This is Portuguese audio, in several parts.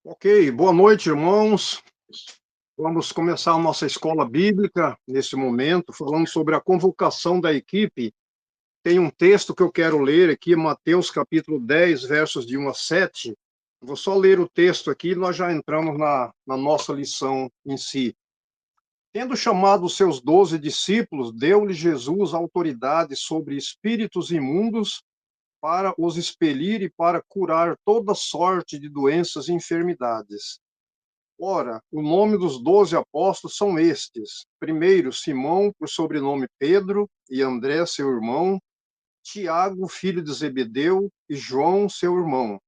Ok, boa noite, irmãos. Vamos começar a nossa escola bíblica nesse momento, falando sobre a convocação da equipe. Tem um texto que eu quero ler aqui, Mateus capítulo 10, versos de 1 a 7. Vou só ler o texto aqui e nós já entramos na nossa lição em si. Tendo chamado os seus 12 discípulos, deu-lhe Jesus autoridade sobre espíritos imundos para os expelir e para curar toda sorte de doenças e enfermidades. Ora, o nome dos 12 apóstolos são estes: primeiro, Simão, por sobrenome Pedro, e André, seu irmão, Tiago, filho de Zebedeu, e João, seu irmão,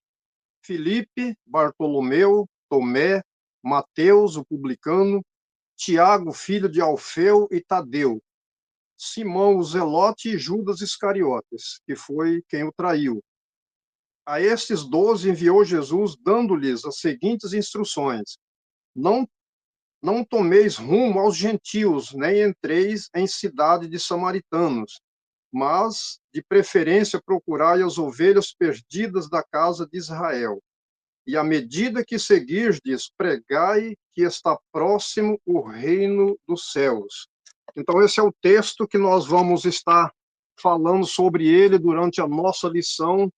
Filipe, Bartolomeu, Tomé, Mateus, o publicano, Tiago, filho de Alfeu, e Tadeu, Simão, o zelote, e Judas Iscariotes, que foi quem o traiu. A estes 12 enviou Jesus, dando-lhes as seguintes instruções: Não Não tomeis rumo aos gentios, nem entreis em cidade de samaritanos, mas, de preferência, procurai as ovelhas perdidas da casa de Israel. E à medida que seguirdes, pregai que está próximo o reino dos céus. Então, esse é o texto que nós vamos estar falando sobre ele durante a nossa lição,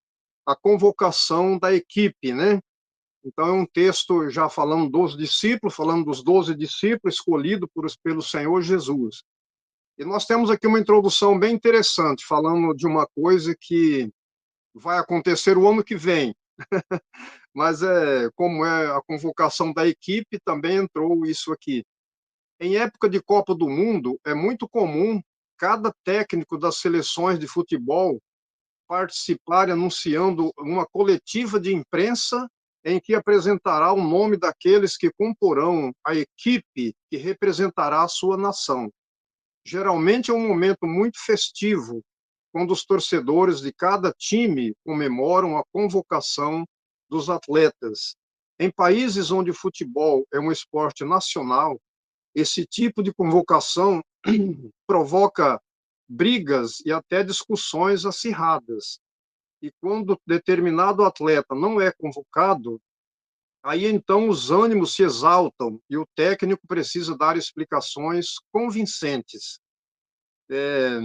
a convocação da equipe, né? Então, é um texto já falando dos discípulos, falando dos 12 discípulos escolhidos pelo Senhor Jesus. E nós temos aqui uma introdução bem interessante, falando de uma coisa que vai acontecer o ano que vem. Mas, como é a convocação da equipe, também entrou isso aqui. Em época de Copa do Mundo, é muito comum cada técnico das seleções de futebol participar anunciando uma coletiva de imprensa em que apresentará o nome daqueles que comporão a equipe que representará a sua nação. Geralmente é um momento muito festivo, quando os torcedores de cada time comemoram a convocação dos atletas. Em países onde o futebol é um esporte nacional, esse tipo de convocação provoca brigas e até discussões acirradas. E quando determinado atleta não é convocado, aí então os ânimos se exaltam e o técnico precisa dar explicações convincentes. É,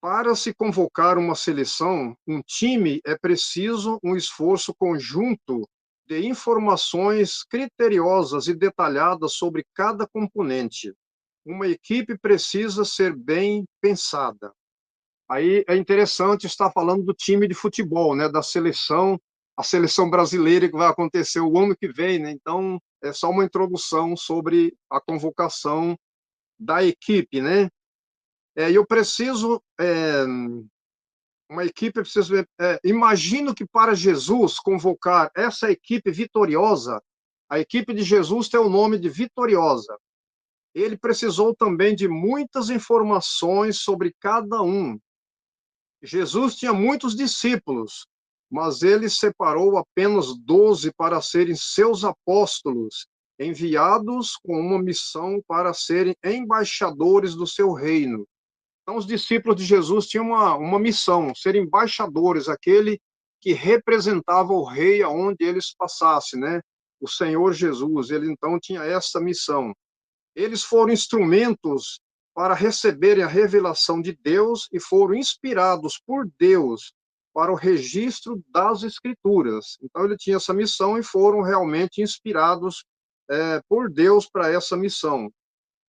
para se convocar uma seleção, um time, é preciso um esforço conjunto de informações criteriosas e detalhadas sobre cada componente. Uma equipe precisa ser bem pensada. Aí é interessante estar falando do time de futebol, né, da seleção, a seleção brasileira que vai acontecer o ano que vem, né? Então, é só uma introdução sobre a convocação da equipe, né? Eu preciso, uma equipe, imagino que para Jesus convocar essa equipe vitoriosa, a equipe de Jesus tem o nome de vitoriosa. Ele precisou também de muitas informações sobre cada um. Jesus tinha muitos discípulos, mas ele separou apenas 12 para serem seus apóstolos, enviados com uma missão para serem embaixadores do seu reino. Então, os discípulos de Jesus tinham uma missão, ser embaixadores, aquele que representava o rei aonde eles passassem, né? O Senhor Jesus, ele então tinha essa missão. Eles foram instrumentos para receberem a revelação de Deus e foram inspirados por Deus para o registro das Escrituras. Então, ele tinha essa missão e foram realmente inspirados por Deus para essa missão.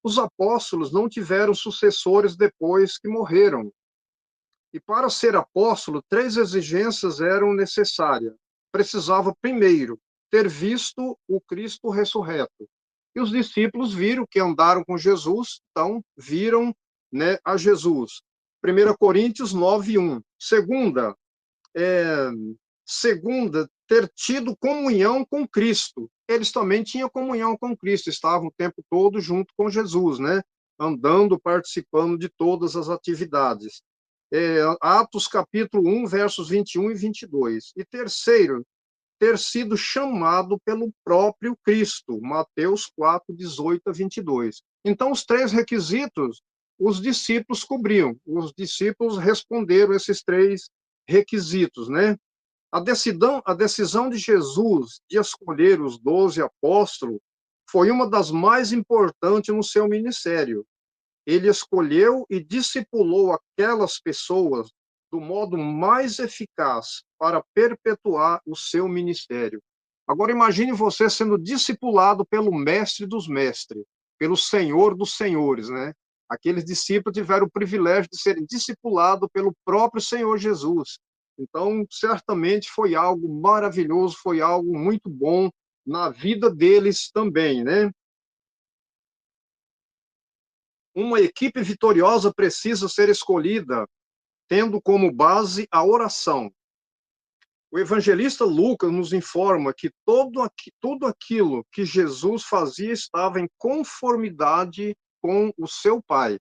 Os apóstolos não tiveram sucessores depois que morreram. E para ser apóstolo, 3 exigências eram necessárias. Precisava, primeiro, ter visto o Cristo ressurreto. E os discípulos viram que andaram com Jesus, então viram, né, a Jesus. 1 Coríntios 9:1. É, segunda, ter tido comunhão com Cristo. Eles também tinham comunhão com Cristo, estavam o tempo todo junto com Jesus, né? Andando, participando de todas as atividades. Atos capítulo 1, versos 21 e 22. E terceiro, ter sido chamado pelo próprio Cristo, Mateus 4, 18 a 22. Então, os 3 requisitos, os discípulos cobriam, os discípulos responderam esses 3 requisitos, né? A decisão de Jesus de escolher os 12 apóstolos foi uma das mais importantes no seu ministério. Ele escolheu e discipulou aquelas pessoas do modo mais eficaz para perpetuar o seu ministério. Agora imagine você sendo discipulado pelo mestre dos mestres, pelo Senhor dos senhores, né? Aqueles discípulos tiveram o privilégio de serem discipulados pelo próprio Senhor Jesus. Então, certamente foi algo maravilhoso, foi algo muito bom na vida deles também, né? Uma equipe vitoriosa precisa ser escolhida tendo como base a oração. O evangelista Lucas nos informa que tudo aquilo que Jesus fazia estava em conformidade com o seu Pai.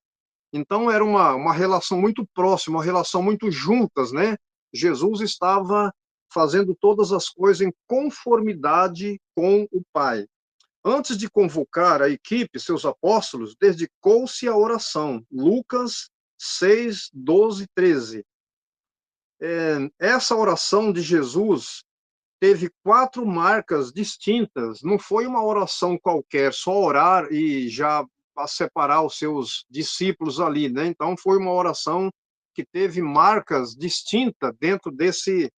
Então, era uma relação muito próxima, uma relação muito juntas, né? Jesus estava fazendo todas as coisas em conformidade com o Pai. Antes de convocar a equipe, seus apóstolos, dedicou-se à oração. Lucas 6, 12, 13. Essa oração de Jesus teve 4 marcas distintas. Não foi uma oração qualquer, só orar e já separar os seus discípulos ali, né? Então, foi uma oração que teve marcas distintas dentro desse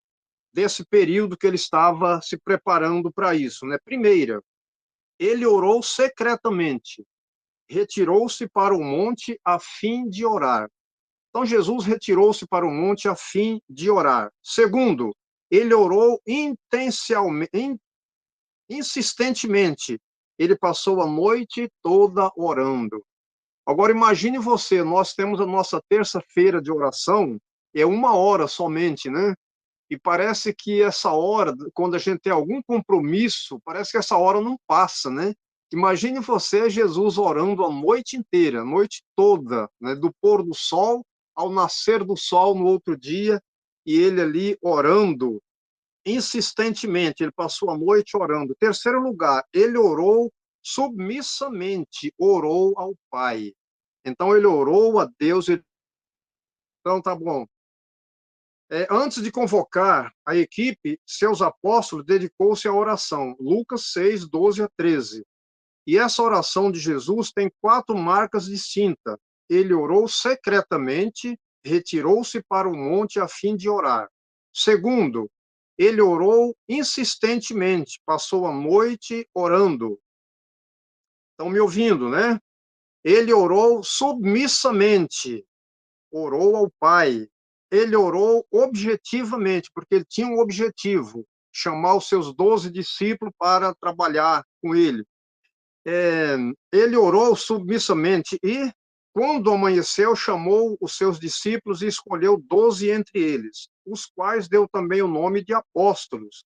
período que ele estava se preparando para isso, né? Primeira, ele orou secretamente, retirou-se para o monte a fim de orar. Então, Jesus retirou-se para o monte a fim de orar. Segundo, ele orou insistentemente. Ele passou a noite toda orando. Agora, imagine você, nós temos a nossa terça-feira de oração, é 1 hora somente, né? E parece que essa hora, quando a gente tem algum compromisso, parece que essa hora não passa, né? Imagine você, Jesus, orando a noite inteira, a noite toda, né? Do pôr do sol ao nascer do sol no outro dia, e ele ali orando insistentemente, ele passou a noite orando. Terceiro lugar, ele orou submissamente, orou ao Pai. Então, ele orou a Deus. Então, tá bom. Antes de convocar a equipe, seus apóstolos dedicou-se à oração. Lucas 6, 12 a 13. E essa oração de Jesus tem 4 marcas distintas. Ele orou secretamente, retirou-se para o monte a fim de orar. Segundo, ele orou insistentemente, passou a noite orando. Estão me ouvindo, né? Ele orou submissamente, orou ao Pai. Ele orou objetivamente, porque ele tinha um objetivo, chamar os seus 12 discípulos para trabalhar com ele. Ele orou submissamente e, quando amanheceu, chamou os seus discípulos e escolheu 12 entre eles, os quais deu também o nome de apóstolos.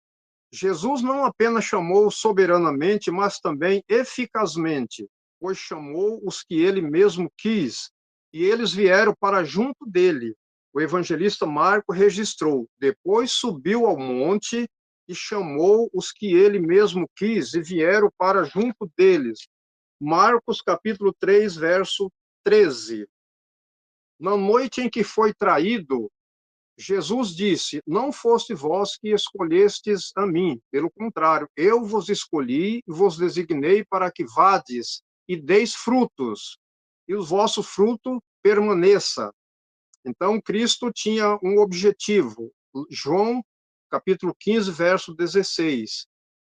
Jesus não apenas chamou soberanamente, mas também eficazmente, pois chamou os que ele mesmo quis, e eles vieram para junto dele. O evangelista Marcos registrou: depois subiu ao monte e chamou os que ele mesmo quis, e vieram para junto deles. Marcos capítulo 3, verso 13. Na noite em que foi traído, Jesus disse: não foste vós que escolhestes a mim, pelo contrário, eu vos escolhi e vos designei para que vades e deis frutos, e o vosso fruto permaneça. Então, Cristo tinha um objetivo. João, capítulo 15, verso 16.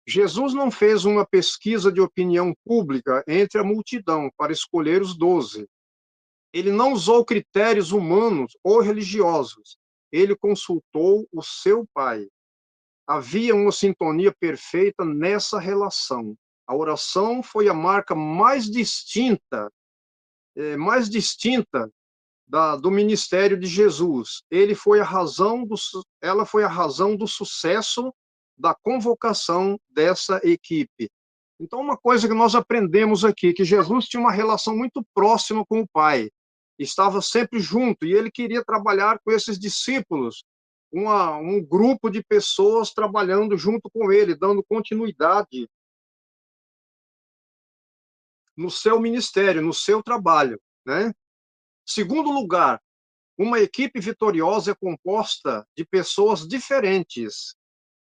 Jesus não fez uma pesquisa de opinião pública entre a multidão para escolher os 12. Ele não usou critérios humanos ou religiosos. Ele consultou o seu Pai. Havia uma sintonia perfeita nessa relação. A oração foi a marca mais distinta do ministério de Jesus. Ela foi a razão do sucesso da convocação dessa equipe. Então, uma coisa que nós aprendemos aqui, que Jesus tinha uma relação muito próxima com o Pai, estava sempre junto, e ele queria trabalhar com esses discípulos, um grupo de pessoas trabalhando junto com ele, dando continuidade no seu ministério, no seu trabalho, né? Segundo lugar, uma equipe vitoriosa é composta de pessoas diferentes,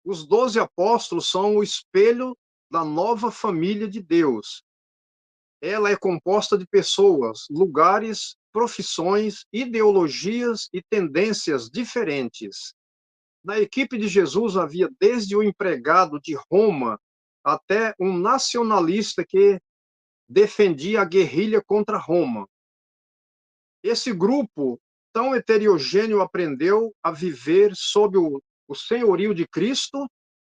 Os 12 apóstolos são o espelho da nova família de Deus. Ela é composta de pessoas, lugares, profissões, ideologias e tendências diferentes. Na equipe de Jesus havia desde o empregado de Roma até um nacionalista que defendia a guerrilha contra Roma. Esse grupo tão heterogêneo aprendeu a viver sob o senhorio de Cristo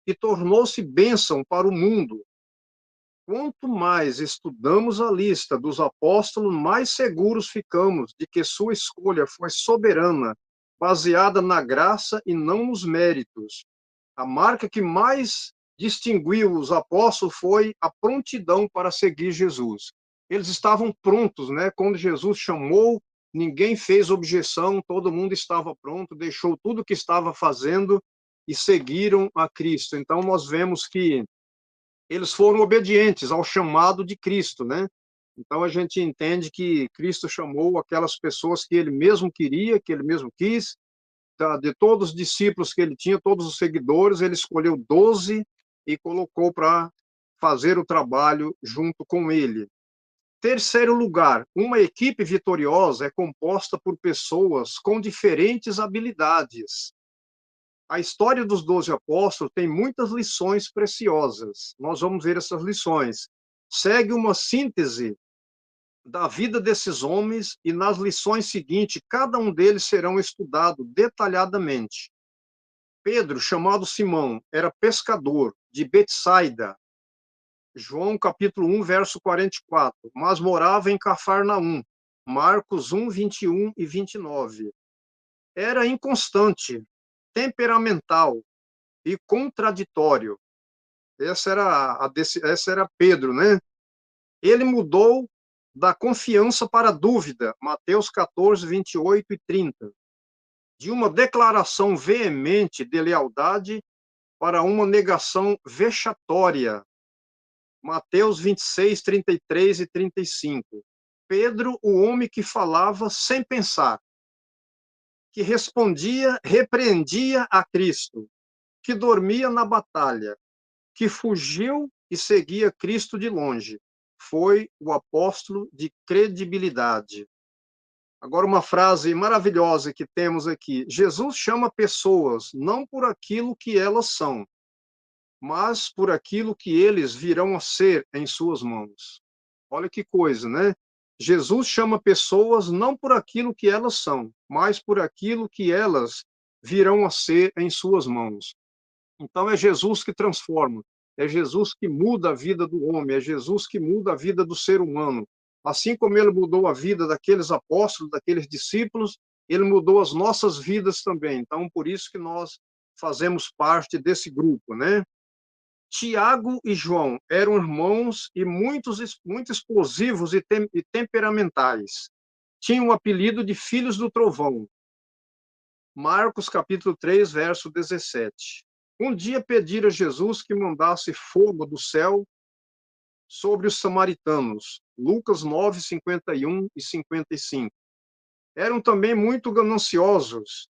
e tornou-se bênção para o mundo. Quanto mais estudamos a lista dos apóstolos, mais seguros ficamos de que sua escolha foi soberana, baseada na graça e não nos méritos. A marca que mais distinguiu os apóstolos foi a prontidão para seguir Jesus. Eles estavam prontos, né? Quando Jesus chamou, ninguém fez objeção, todo mundo estava pronto, deixou tudo o que estava fazendo e seguiram a Cristo. Então, nós vemos que eles foram obedientes ao chamado de Cristo, né? Então, a gente entende que Cristo chamou aquelas pessoas que ele mesmo queria, que ele mesmo quis, de todos os discípulos que ele tinha, todos os seguidores, ele escolheu 12 e colocou para fazer o trabalho junto com ele. Terceiro lugar, uma equipe vitoriosa é composta por pessoas com diferentes habilidades. A história dos 12 apóstolos tem muitas lições preciosas. Nós vamos ver essas lições. Segue uma síntese da vida desses homens e nas lições seguintes, cada um deles serão estudados detalhadamente. Pedro, chamado Simão, era pescador de Betsaida. João capítulo 1, verso 44. Mas morava em Cafarnaum. Marcos 1, 21 e 29. Era inconstante, temperamental e contraditório. Essa era Pedro, né? Ele mudou da confiança para a dúvida. Mateus 14, 28 e 30. De uma declaração veemente de lealdade para uma negação vexatória. Mateus 26, 33 e 35. Pedro, o homem que falava sem pensar, que respondia, repreendia a Cristo, que dormia na batalha, que fugiu e seguia Cristo de longe. Foi o apóstolo de credibilidade. Agora, uma frase maravilhosa que temos aqui. Jesus chama pessoas não por aquilo que elas são, mas por aquilo que eles virão a ser em suas mãos. Olha que coisa, né? Jesus chama pessoas não por aquilo que elas são, mas por aquilo que elas virão a ser em suas mãos. Então é Jesus que transforma, é Jesus que muda a vida do homem, é Jesus que muda a vida do ser humano. Assim como ele mudou a vida daqueles apóstolos, daqueles discípulos, ele mudou as nossas vidas também. Então, por isso que nós fazemos parte desse grupo, né? Tiago e João eram irmãos e muito explosivos e temperamentais. Tinham o apelido de filhos do trovão. Marcos capítulo 3, verso 17. Um dia pediram a Jesus que mandasse fogo do céu sobre os samaritanos. Lucas 9, 51 e 55. Eram também muito gananciosos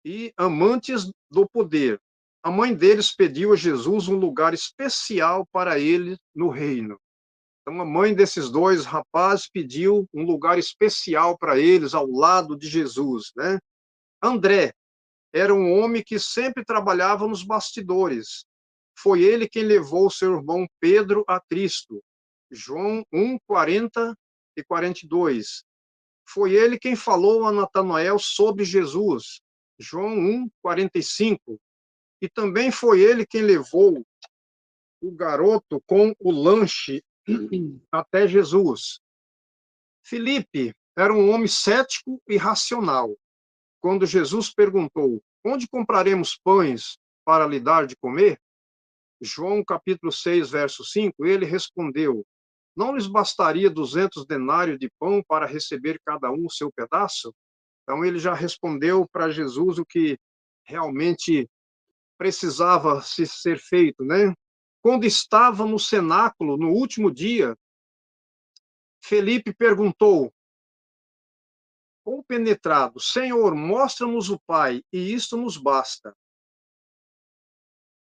e amantes do poder. A mãe deles pediu a Jesus um lugar especial para ele no reino. Então, a mãe desses dois rapazes pediu um lugar especial para eles ao lado de Jesus, né? André era um homem que sempre trabalhava nos bastidores. Foi ele quem levou seu irmão Pedro a Cristo. João 1, 40 e 42. Foi ele quem falou a Natanael sobre Jesus. João 1, 45. E também foi ele quem levou o garoto com o lanche até Jesus. Filipe era um homem cético e racional. Quando Jesus perguntou: onde compraremos pães para lhe dar de comer? João capítulo 6, verso 5, ele respondeu: não lhes bastaria 200 denários de pão para receber cada um o seu pedaço? Então ele já respondeu para Jesus o que realmente precisava se ser feito, né? Quando estava no cenáculo, no último dia, Felipe perguntou, compenetrado: Senhor, mostra-nos o Pai, e isto nos basta.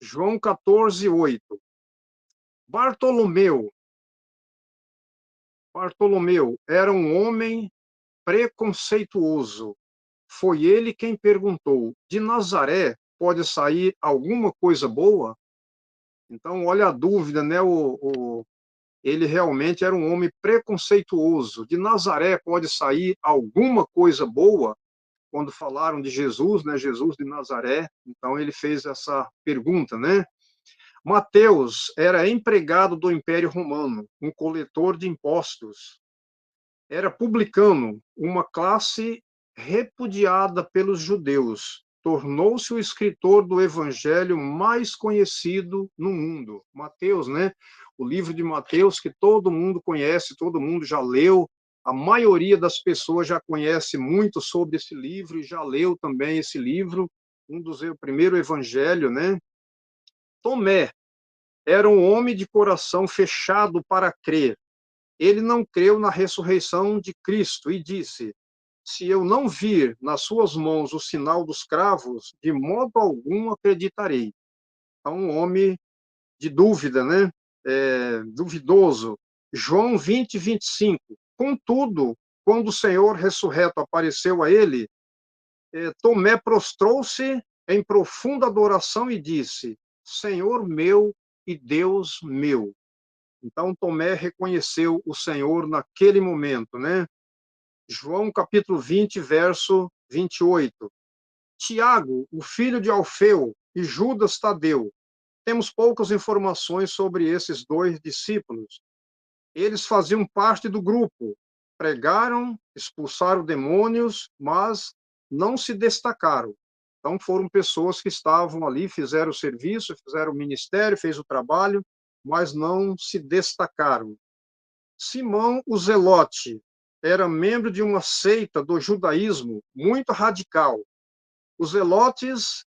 João 14, 8. Bartolomeu era um homem preconceituoso. Foi ele quem perguntou: de Nazaré pode sair alguma coisa boa? Então, olha a dúvida, né? Ele realmente era um homem preconceituoso. De Nazaré pode sair alguma coisa boa? Quando falaram de Jesus, né? Jesus de Nazaré. Então, ele fez essa pergunta, né? Mateus era empregado do Império Romano, um coletor de impostos. Era publicano, uma classe repudiada pelos judeus. Tornou-se o escritor do evangelho mais conhecido no mundo. Mateus, né? O livro de Mateus, que todo mundo conhece, todo mundo já leu, a maioria das pessoas já conhece muito sobre esse livro e já leu também esse livro, o primeiro evangelho, né? Tomé era um homem de coração fechado para crer. Ele não creu na ressurreição de Cristo e disse: se eu não vir nas suas mãos o sinal dos cravos, de modo algum acreditarei. É um homem de dúvida, né? Duvidoso. João 20, 25. Contudo, quando o Senhor ressurreto apareceu a ele, Tomé prostrou-se em profunda adoração e disse: Senhor meu e Deus meu. Então, Tomé reconheceu o Senhor naquele momento, né? João capítulo 20, verso 28. Tiago, o filho de Alfeu, e Judas Tadeu. Temos poucas informações sobre esses dois discípulos. Eles faziam parte do grupo, pregaram, expulsaram demônios, mas não se destacaram. Então, foram pessoas que estavam ali, fizeram o serviço, fizeram o ministério, fez o trabalho, mas não se destacaram. Simão o Zelote era membro de uma seita do judaísmo muito radical. Os zelotes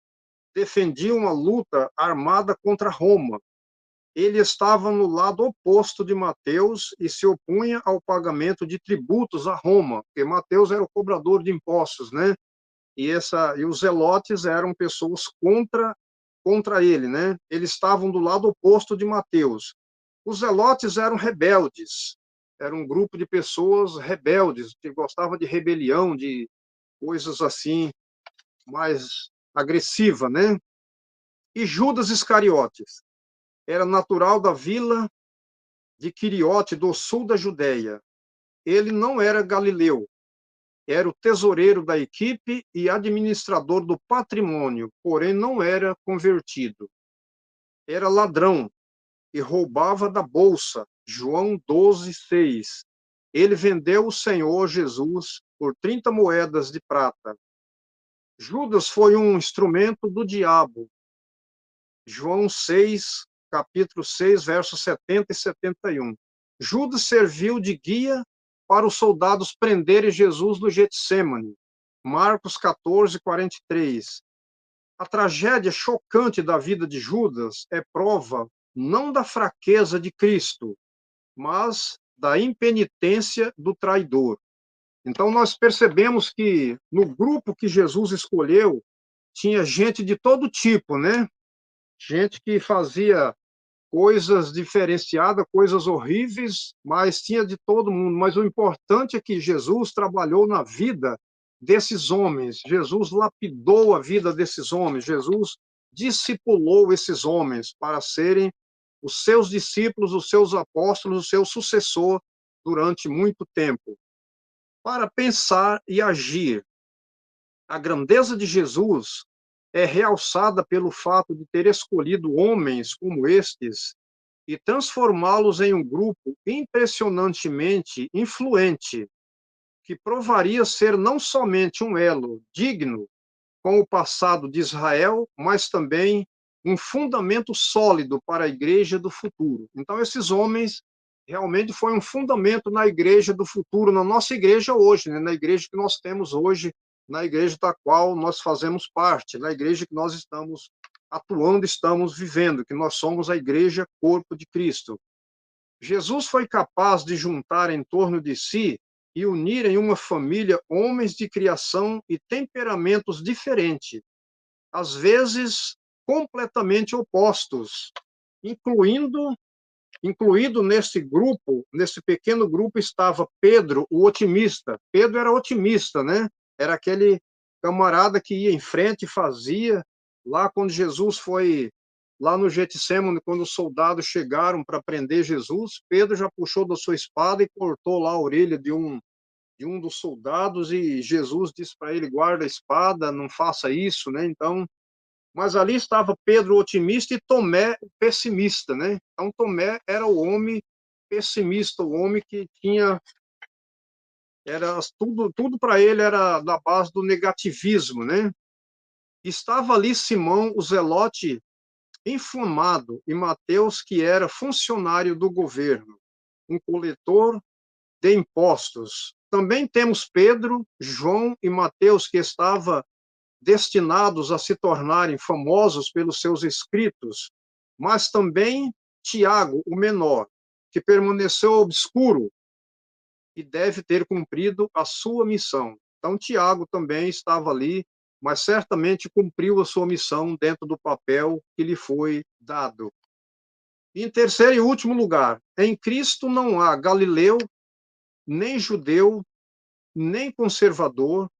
defendiam a luta armada contra Roma. Ele estava no lado oposto de Mateus e se opunha ao pagamento de tributos a Roma, porque Mateus era o cobrador de impostos, né? E os zelotes eram pessoas contra ele, né? Eles estavam do lado oposto de Mateus. Os zelotes eram rebeldes, era um grupo de pessoas rebeldes, que gostava de rebelião, de coisas assim, mais agressiva, né? E Judas Iscariotes era natural da vila de Quiriote, do sul da Judéia. Ele não era galileu, era o tesoureiro da equipe e administrador do patrimônio, porém não era convertido. Era ladrão e roubava da bolsa. João 12, 6. Ele vendeu o Senhor Jesus por 30 moedas de prata. Judas foi um instrumento do diabo. João 6, capítulo 6, versos 70 e 71. Judas serviu de guia para os soldados prenderem Jesus no Getsêmani. Marcos 14, 43. A tragédia chocante da vida de Judas é prova não da fraqueza de Cristo, mas da impenitência do traidor. Então, nós percebemos que no grupo que Jesus escolheu, tinha gente de todo tipo, né? Gente que fazia coisas diferenciadas, coisas horríveis, mas tinha de todo mundo. Mas o importante é que Jesus trabalhou na vida desses homens, Jesus lapidou a vida desses homens, Jesus discipulou esses homens para serem os seus discípulos, os seus apóstolos, o seu sucessor durante muito tempo. Para pensar e agir, a grandeza de Jesus é realçada pelo fato de ter escolhido homens como estes e transformá-los em um grupo impressionantemente influente, que provaria ser não somente um elo digno com o passado de Israel, mas também um fundamento sólido para a igreja do futuro. Então, esses homens realmente foi um fundamento na igreja do futuro, na nossa igreja hoje, né? Na igreja que nós temos hoje, na igreja da qual nós fazemos parte, na igreja que nós estamos atuando, estamos vivendo, que nós somos a igreja corpo de Cristo. Jesus foi capaz de juntar em torno de si e unir em uma família homens de criação e temperamentos diferentes. Às vezes, completamente opostos, incluindo incluído nesse grupo, nesse pequeno grupo, estava Pedro, o otimista. Pedro era otimista, né? Era aquele camarada que ia em frente e fazia. Lá quando Jesus foi, lá no Getsêmani, quando os soldados chegaram para prender Jesus, Pedro já puxou da sua espada e cortou lá a orelha de um dos soldados, e Jesus disse para ele: guarda a espada, não faça isso, né? Então, mas ali estava Pedro o otimista e Tomé o pessimista, né? Então Tomé era o homem pessimista, o homem que tinha era tudo para ele era da base do negativismo, né? Estava ali Simão o Zelote inflamado e Mateus, que era funcionário do governo, um coletor de impostos. Também temos Pedro, João e Mateus, que estava destinados a se tornarem famosos pelos seus escritos, mas também Tiago, o menor, que permaneceu obscuro e deve ter cumprido a sua missão. Então, Tiago também estava ali, mas certamente cumpriu a sua missão dentro do papel que lhe foi dado. Em terceiro e último lugar, em Cristo não há galileu, nem judeu, nem conservador,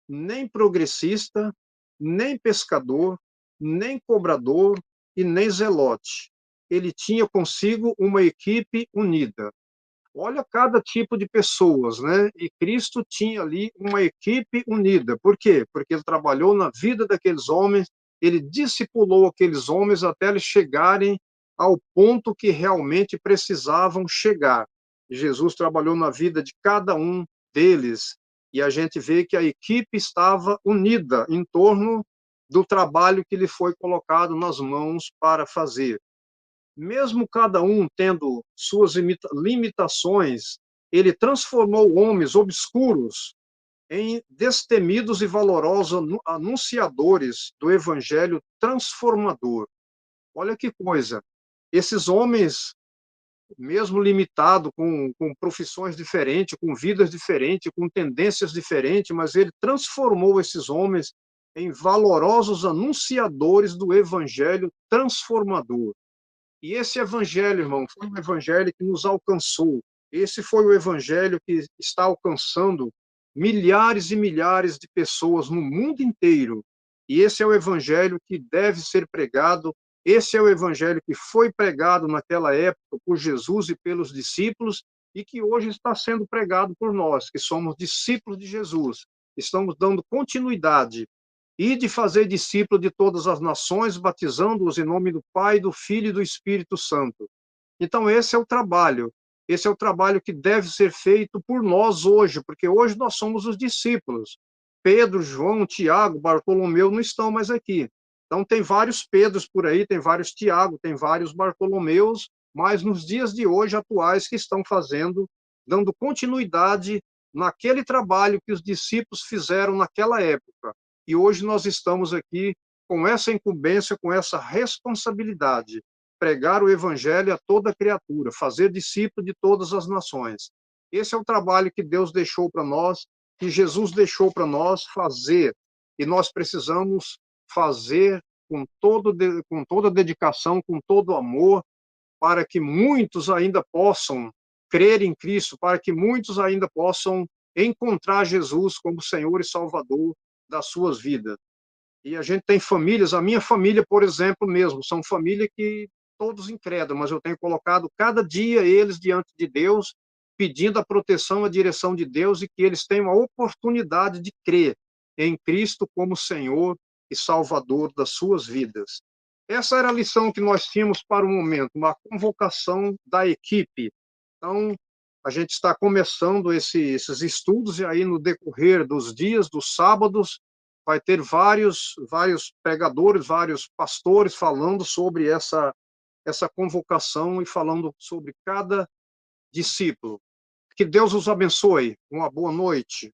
nem progressista, nem pescador, nem cobrador e nem zelote. Ele tinha consigo uma equipe unida. Olha cada tipo de pessoas, né? E Cristo tinha ali uma equipe unida. Por quê? Porque ele trabalhou na vida daqueles homens, ele discipulou aqueles homens até eles chegarem ao ponto que realmente precisavam chegar. Jesus trabalhou na vida de cada um deles, e a gente vê que a equipe estava unida em torno do trabalho que lhe foi colocado nas mãos para fazer. Mesmo cada um tendo suas limitações, ele transformou homens obscuros em destemidos e valorosos anunciadores do evangelho transformador. Olha que coisa. Esses homens, mesmo limitados, com profissões diferentes, com vidas diferentes, com tendências diferentes, mas ele transformou esses homens em valorosos anunciadores do evangelho transformador. E esse evangelho, irmão, foi um evangelho que nos alcançou. Esse foi o evangelho que está alcançando milhares e milhares de pessoas no mundo inteiro. E esse é o evangelho que deve ser pregado. Esse é o evangelho que foi pregado naquela época por Jesus e pelos discípulos e que hoje está sendo pregado por nós, que somos discípulos de Jesus. Estamos dando continuidade e de fazer discípulo de todas as nações, batizando-os em nome do Pai, do Filho e do Espírito Santo. Então, esse é o trabalho que deve ser feito por nós hoje, porque hoje nós somos os discípulos. Pedro, João, Tiago, Bartolomeu não estão mais aqui. Então, tem vários Pedros por aí, tem vários Tiago, tem vários Bartolomeus, mas nos dias de hoje, atuais, que estão fazendo, dando continuidade naquele trabalho que os discípulos fizeram naquela época. E hoje nós estamos aqui com essa incumbência, com essa responsabilidade, pregar o evangelho a toda criatura, fazer discípulo de todas as nações. Esse é o trabalho que Deus deixou para nós, que Jesus deixou para nós fazer, e nós precisamos fazer com toda dedicação, com todo amor, para que muitos ainda possam crer em Cristo, para que muitos ainda possam encontrar Jesus como Senhor e Salvador das suas vidas. E a gente tem famílias, a minha família, por exemplo, mesmo, são família que todos incrédulos, mas eu tenho colocado cada dia eles diante de Deus, pedindo a proteção, a direção de Deus, e que eles tenham a oportunidade de crer em Cristo como Senhor e Salvador das suas vidas. Essa era a lição que nós tínhamos para o momento, uma convocação da equipe. Então, a gente está começando esses estudos, e aí no decorrer dos dias, dos sábados, vai ter vários pregadores, vários pastores falando sobre essa convocação e falando sobre cada discípulo. Que Deus os abençoe. Uma boa noite.